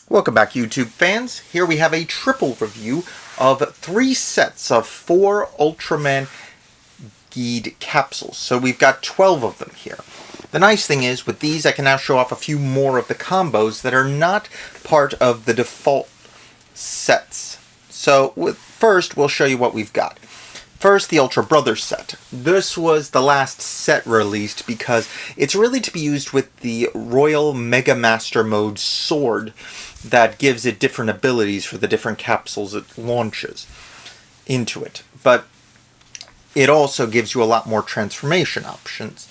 Welcome back, YouTube fans. Here we have a triple review of 3 sets of 4 Ultraman Guide capsules. So we've got 12 of them here. The nice thing is, with these I can now show off a few more of the combos that are not part of the default sets. So first we'll show you what we've got. First, the Ultra Brothers set. This was the last set released because it's really to be used with the Royal Mega Master Mode sword that gives it different abilities for the different capsules it launches into it. But it also gives you a lot more transformation options.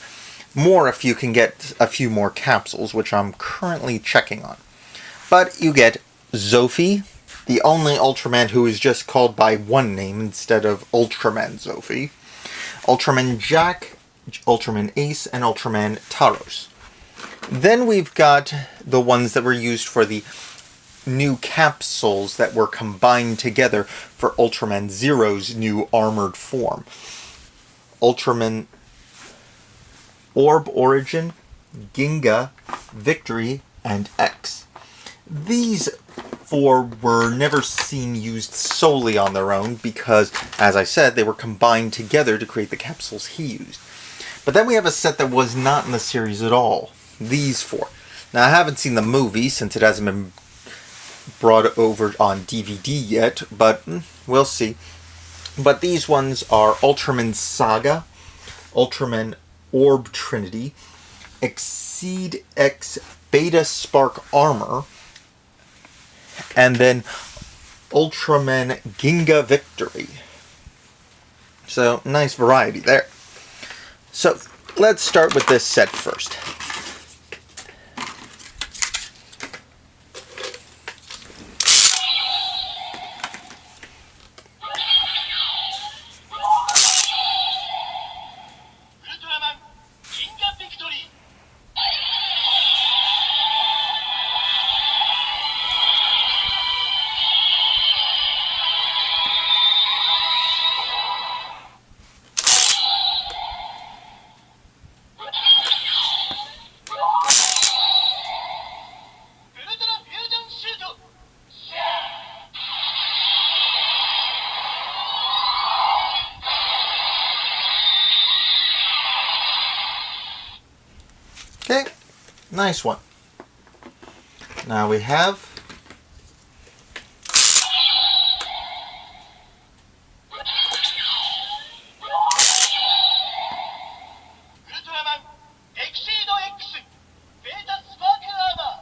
More if you can get a few more capsules, which I'm currently checking on. But you get Zophie, the only Ultraman who is just called by one name instead of Ultraman Zophie, Ultraman Jack, Ultraman Ace, and Ultraman Taros. Then we've got the ones that were used for the new capsules that were combined together for Ultraman Zero's new armored form. Ultraman Orb Origin, Ginga, Victory, and X. These 4 were never seen used solely on their own because, as I said, they were combined together to create the capsules he used. But then we have a set that was not in the series at all. These 4. Now, I haven't seen the movie since it hasn't been brought over on DVD yet, but we'll see. But these ones are Ultraman Saga, Ultraman Orb Trinity, Exceed X Beta Spark Armor, and then Ultraman Ginga Victory. So, nice variety there. So, let's start with this set first. Okay, nice one. Now we have Ultraman Exceed X Beta Spark Armor.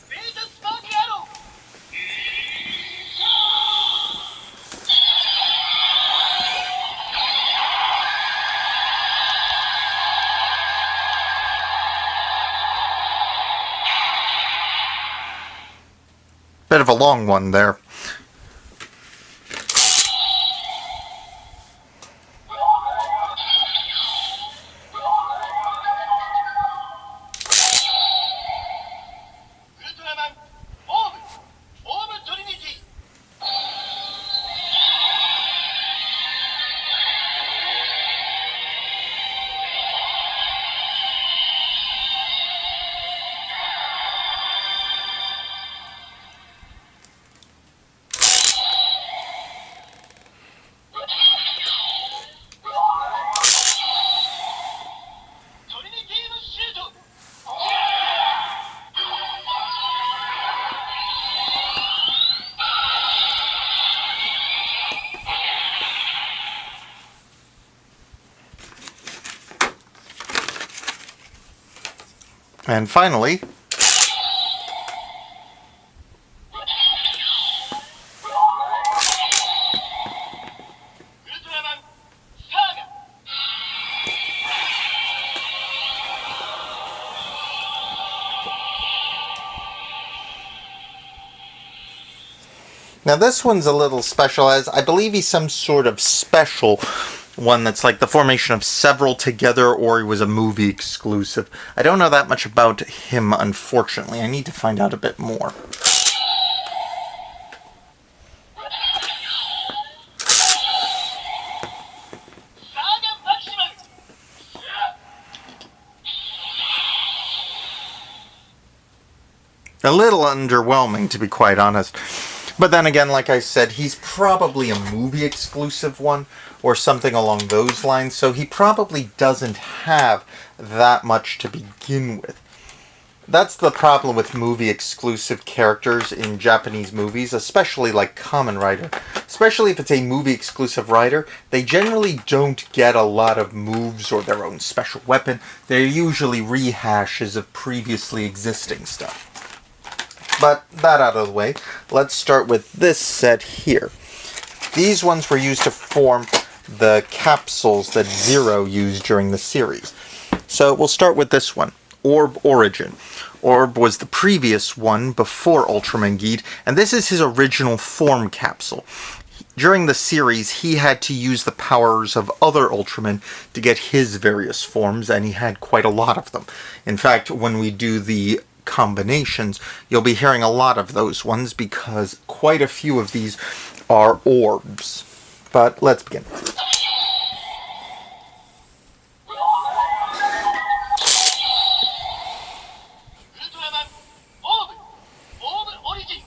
Beta Spark Arrow. bit of a long one there. Ultraman Orb Trinity. Trinity Shoot. And finally, Ultraman Saga. now this one's a little special, as I believe he's some sort of special one that's like the formation of several together, or he was a movie exclusive. I don't know that much about him, unfortunately. I need to find out a bit more. A little underwhelming, to be quite honest. But then again, like I said, he's probably a movie exclusive one or something along those lines, so he probably doesn't have that much to begin with. That's the problem with movie exclusive characters in Japanese movies, especially like Kamen Rider. Especially if it's a movie exclusive rider, they generally don't get a lot of moves or their own special weapon. They're usually rehashes of previously existing stuff. But that out of the way, let's start with this set here. These ones were used to form the capsules that Zero used during the series. So we'll start with this one, Orb Origin. Orb was the previous one before Ultraman Geed, and this is his original form capsule. During the series, he had to use the powers of other Ultramen to get his various forms, and he had quite a lot of them. In fact, when we do the combinations, you'll be hearing a lot of those ones because quite a few of these are orbs. But let's begin. Ultraman Orb! Orb Origin!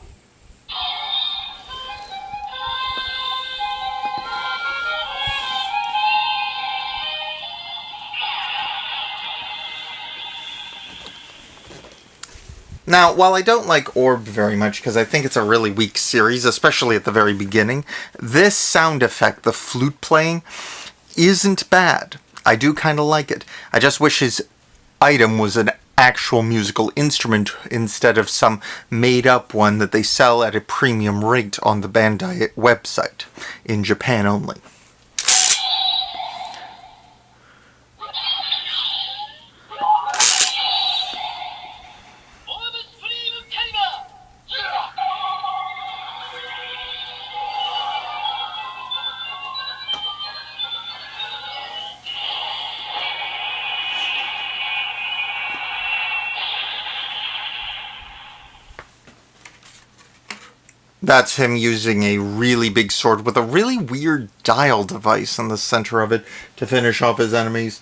Now, while I don't like Orb very much because I think it's a really weak series, especially at the very beginning, this sound effect, the flute playing, isn't bad. I do kind of like it. I just wish his item was an actual musical instrument instead of some made-up one that they sell at a premium rate on the Bandai website, in Japan only. That's him using a really big sword with a really weird dial device in the center of it to finish off his enemies.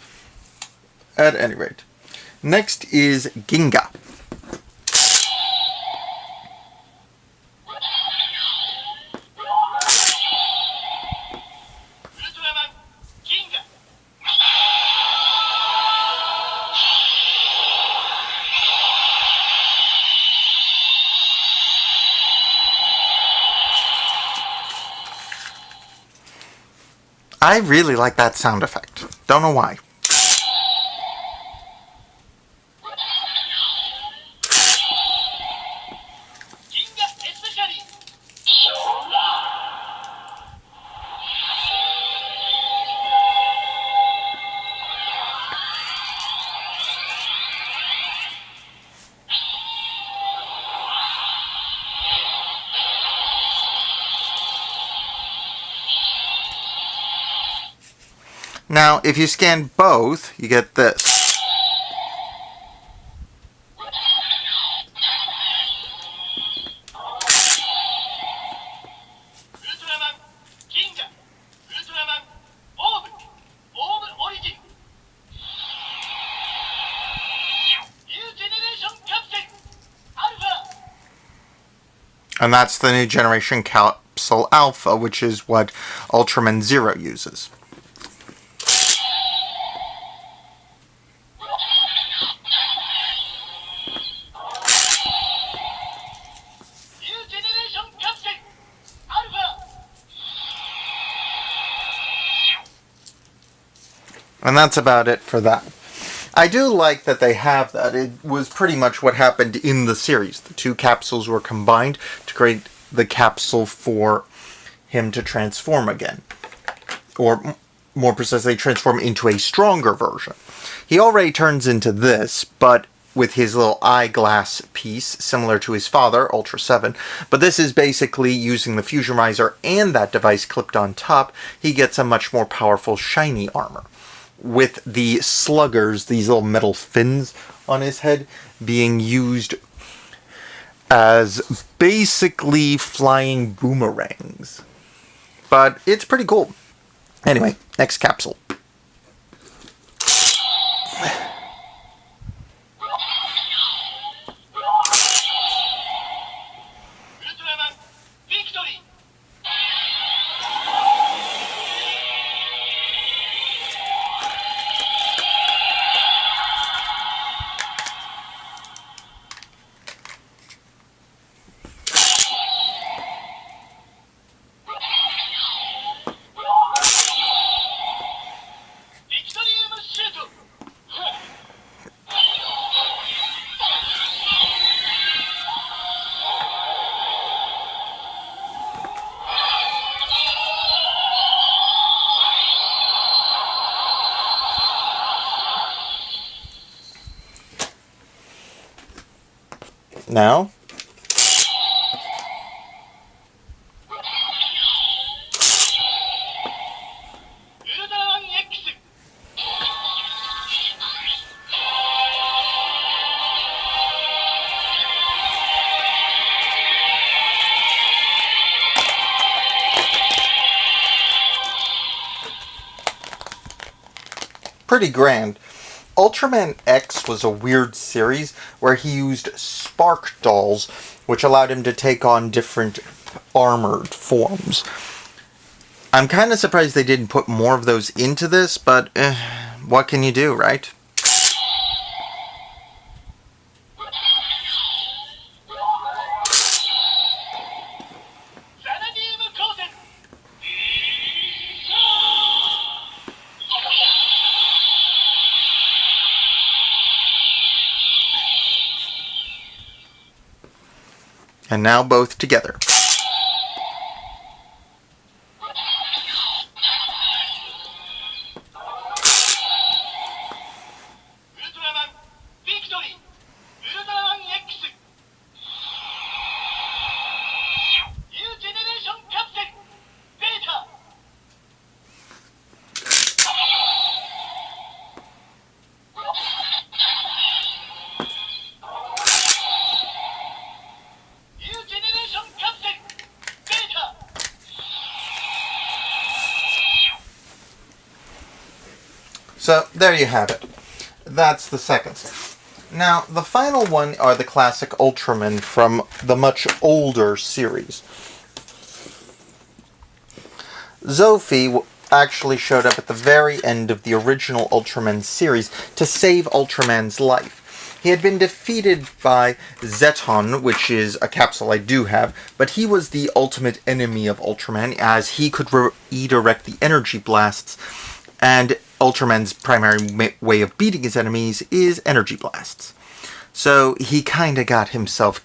At any rate. Next is Ginga. Ultraman Ginga! I really like that sound effect. Don't know why. Ginga especially! Now, if you scan both, you get this. Ultraman Ginga! Ultraman Orb! Orb Origin! New Generation Capsules! Alpha! And that's the new generation capsule Alpha, which is what Ultraman Zero uses. New Generation Capsules! Alpha! And that's about it for that. I do like that they have that. It was pretty much what happened in the series. The two capsules were combined to create the capsule for him to transform again. Or, more precisely, transform into a stronger version. He already turns into this, but with his little eyeglass piece, similar to his father, Ultra 7. But this is basically using the Fusion Riser and that device clipped on top. He gets a much more powerful shiny armor, with the sluggers, these little metal fins on his head, being used as basically flying boomerangs. But it's pretty cool. Anyway, next capsule. Ultraman victory! Victorium shoot! Now, Ultraman X! pretty grand. Ultraman X was a weird series where he used spark dolls, which allowed him to take on different armored forms. I'm kind of surprised they didn't put more of those into this, but what can you do, right? Vanadium Kosen! And now both together. Ultraman victory! Ultraman X! New generation capsule! Beta! New generation capsule! Beta! So, there you have it. That's the second set. Now, the final one are the classic Ultramen from the much older series. Zophie actually showed up at the very end of the original Ultraman series to save Ultraman's life. He had been defeated by Zeton, which is a capsule I do have, but he was the ultimate enemy of Ultraman, as he could redirect the energy blasts, and Ultraman's primary way of beating his enemies is energy blasts. So he kinda got himself...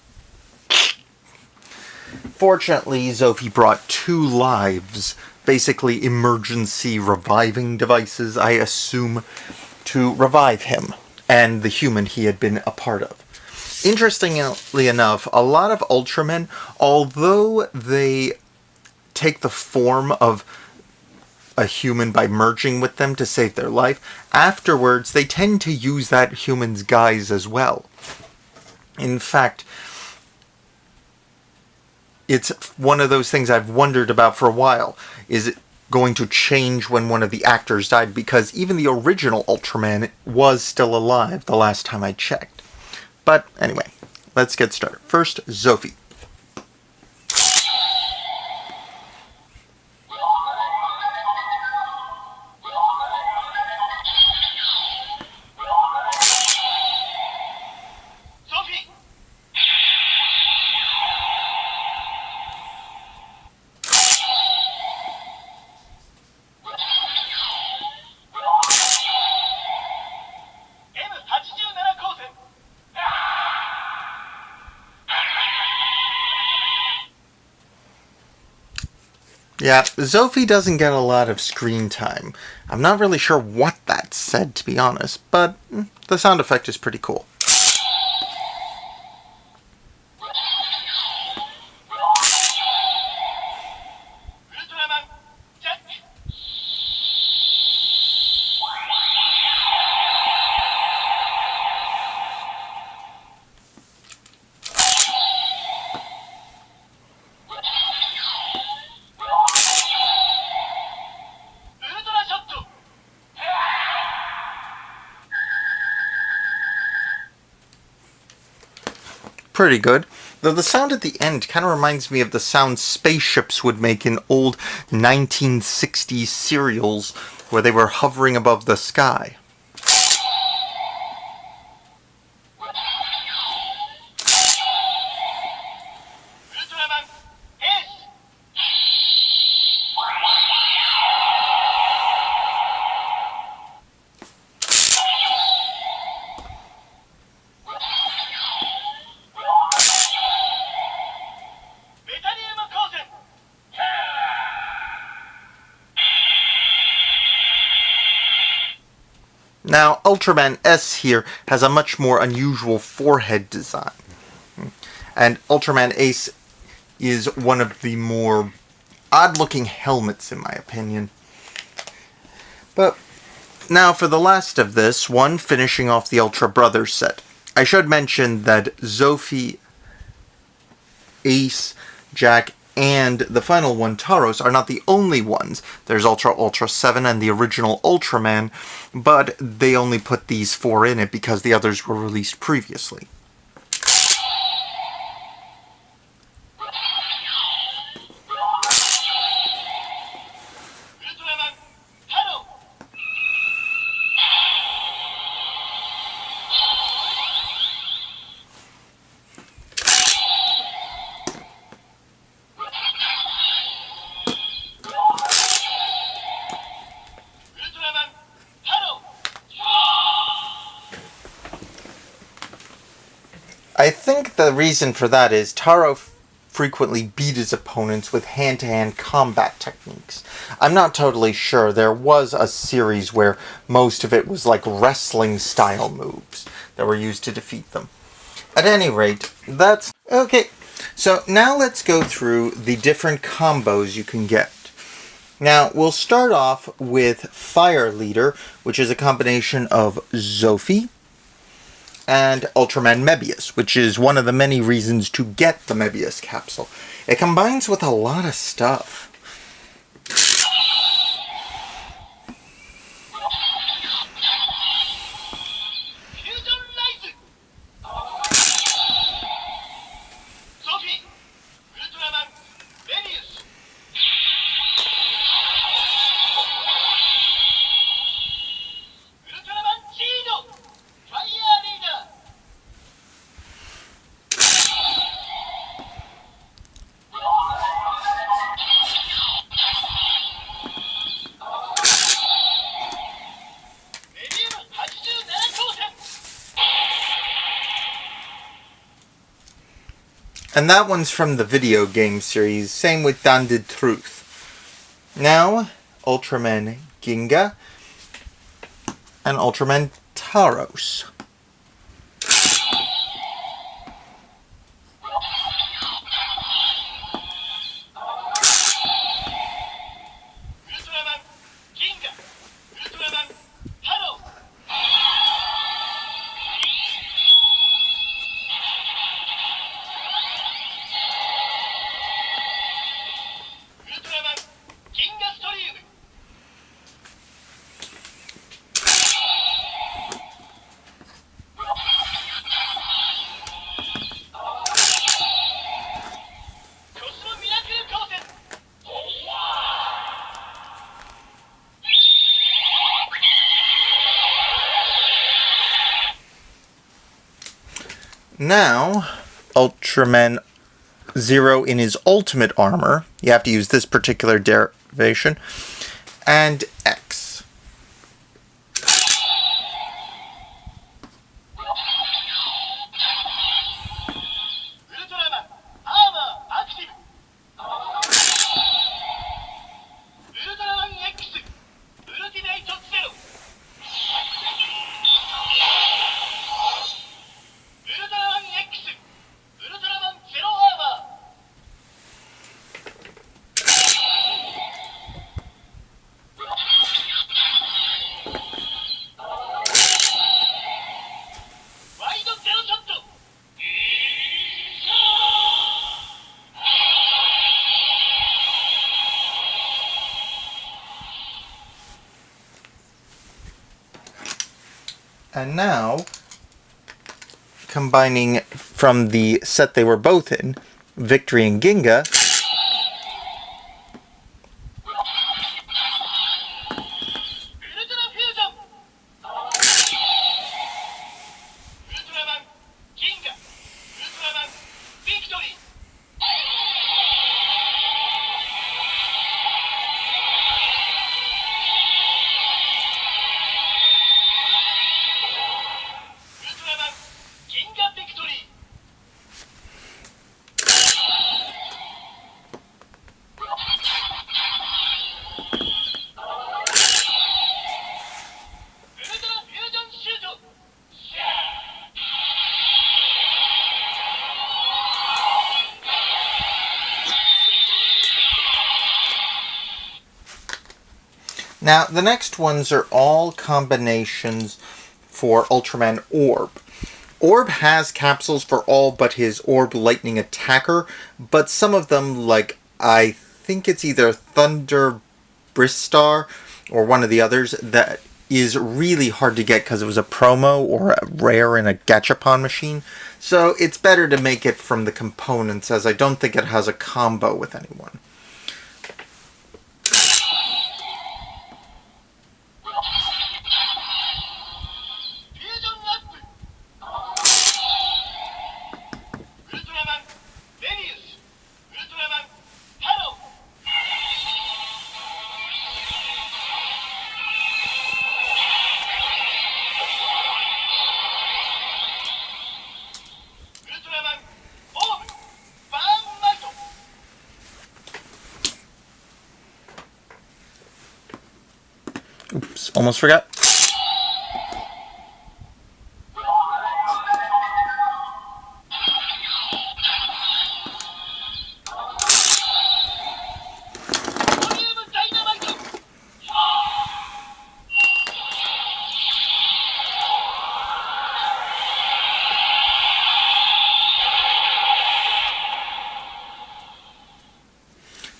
Fortunately, Zophie brought 2 lives, basically emergency reviving devices, I assume, to revive him and the human he had been a part of. Interestingly enough, a lot of Ultramen, although they take the form of a human by merging with them to save their life, afterwards they tend to use that human's guise as well. In fact, it's one of those things I've wondered about for a while. Is it going to change when one of the actors died? Because even the original Ultraman was still alive the last time I checked. But anyway, let's get started. First, Zophie. Sophie! M87 光線 Yeah, Zophie doesn't get a lot of screen time. I'm not really sure what that said, to be honest, but the sound effect is pretty cool. pretty good. Though the sound at the end kind of reminds me of the sound spaceships would make in old 1960s serials where they were hovering above the sky. Ultraman Ace! Metanium Kosen! Now, Ultraman S here has a much more unusual forehead design. And Ultraman Ace is one of the more odd-looking helmets, in my opinion. But now for the last of this one, finishing off the Ultra Brothers set. I should mention that Zophie, Ace, Jack, and the final one, Taros, are not the only ones. There's Ultra 7 and the original Ultraman, but they only put these 4 in it because the others were released previously. Ultraman Taro! Ultraman Taro! I think the reason for that is Taro frequently beat his opponents with hand-to-hand combat techniques. I'm not totally sure. There was a series where most of it was like wrestling-style moves that were used to defeat them. At any rate, that's... Okay, so now let's go through the different combos you can get. Now, we'll start off with Fire Leader, which is a combination of Zophie and Ultraman Mebius, which is one of the many reasons to get the Mebius capsule. It combines with a lot of stuff. Fusion Rise! Zophie! Ultraman Mebius! Ultraman Cheedo! Fire Leader! Medium 87 光線 And that one's from the video game series, same with Danded Truth. Now, Ultraman Ginga and Ultraman Taros. Ultraman Ginga! Ultraman Taro! Ultraman Ginga Stream! Cosmo Miracle 光線 Now, Ultraman Zero in his ultimate armor. You have to use this particular derivation. And X. Ultraman Armor Active! Ultraman X! Ultimate Zero! Ultraman X! Ultraman Zero Armor! Wide Zero Shot! And now, combining from the set they were both in, Victory and Ginga. Now, the next ones are all combinations for Ultraman Orb. Orb has capsules for all but his Orb Lightning Attacker, but some of them, like, I think it's either Thunder Bristar or one of the others, that is really hard to get because it was a promo or a rare in a Gachapon machine. So it's better to make it from the components, as I don't think it has a combo with anyone. Oops, almost forgot.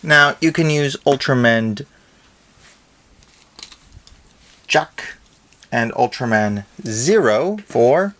Now, you can use Ultraman Jack and Ultraman Zero for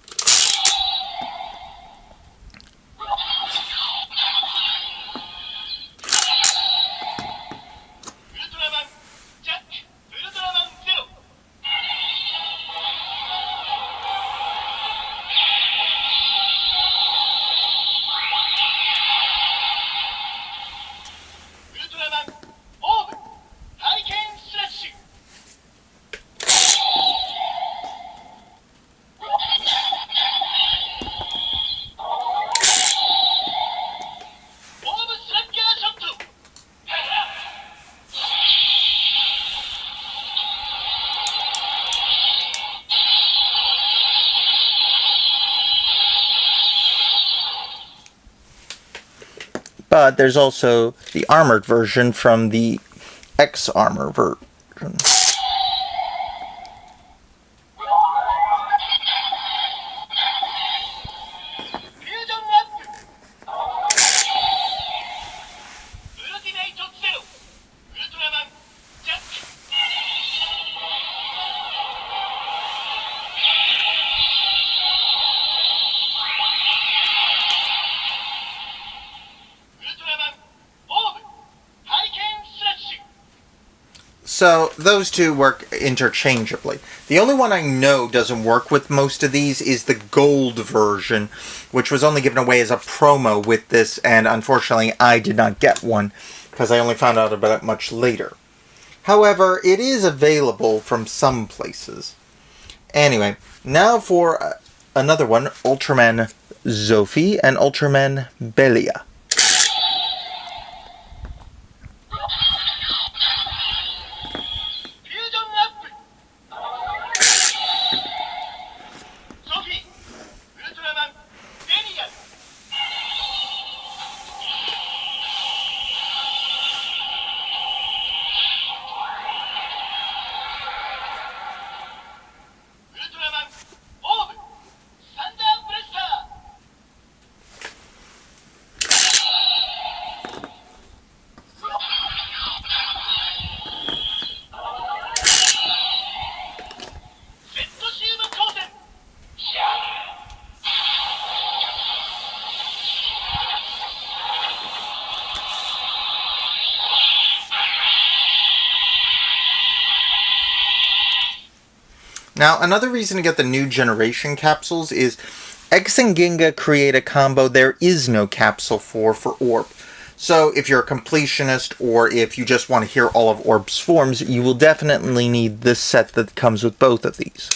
but there's also the armored version from the X Armor version. So those two work interchangeably. The only one I know doesn't work with most of these is the gold version, which was only given away as a promo with this, and unfortunately I did not get one because I only found out about it much later. However, it is available from some places. Anyway, now for another one, Ultraman Zophie and Ultraman Belia. Now, another reason to get the new generation capsules is X and Ginga create a combo there is no capsule for Orb. So if you're a completionist or if you just want to hear all of Orb's forms, you will definitely need this set that comes with both of these.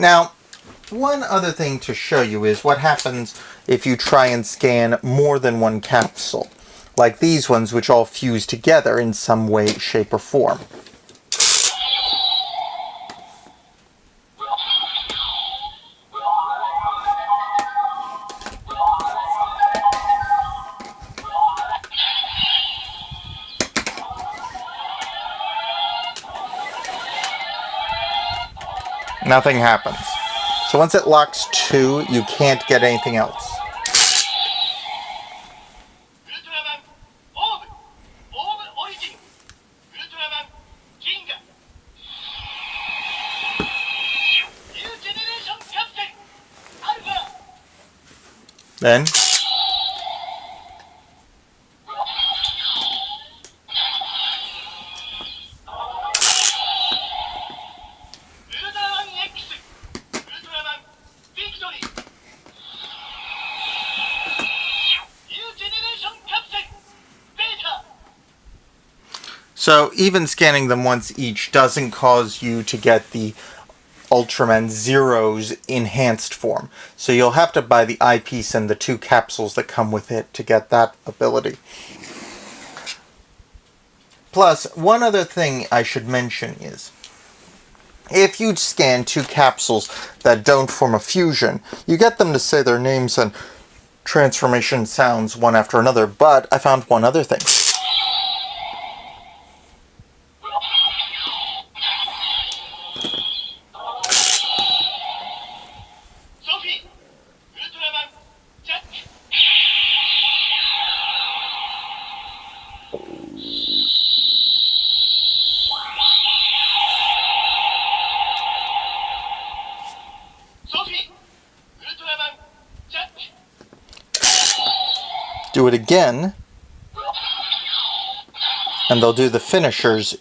Now, one other thing to show you is what happens if you try and scan more than one capsule, like these ones which all fuse together in some way, shape, or form. Nothing happens. So once it locks 2, you can't get anything else. Then so even scanning them once each doesn't cause you to get the Ultraman Zero's enhanced form. So you'll have to buy the eyepiece and the 2 capsules that come with it to get that ability. Plus, one other thing I should mention is, if you scan 2 capsules that don't form a fusion, you get them to say their names and transformation sounds one after another, but I found one other thing. Do it again, and they'll do the finishers.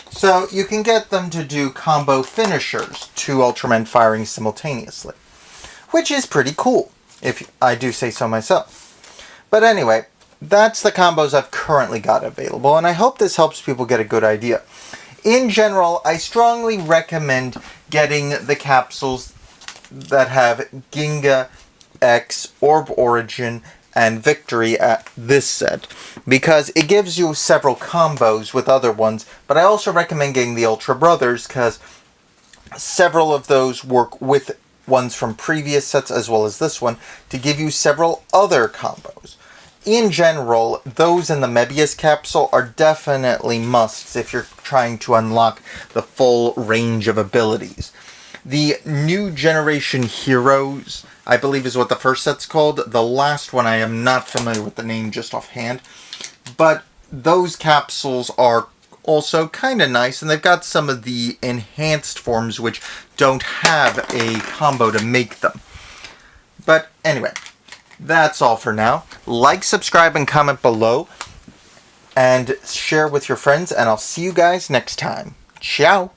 So you can get them to do combo finishers, 2 Ultramen firing simultaneously, which is pretty cool, if I do say so myself. But anyway, that's the combos I've currently got available, and I hope this helps people get a good idea. In general, I strongly recommend getting the capsules that have Ginga, X, Orb Origin, and Victory at this set, because it gives you several combos with other ones, but I also recommend getting the Ultra Brothers, because several of those work with ones from previous sets as well as this one to give you several other combos. In general, those in the Mebius capsule are definitely musts if you're trying to unlock the full range of abilities. The new generation heroes, I believe is what the first set's called. The last one, I am not familiar with the name just offhand. But those capsules are also kind of nice, and they've got some of the enhanced forms which don't have a combo to make them. But anyway, that's all for now. Like, subscribe, and comment below. and share with your friends, and I'll see you guys next time. Ciao!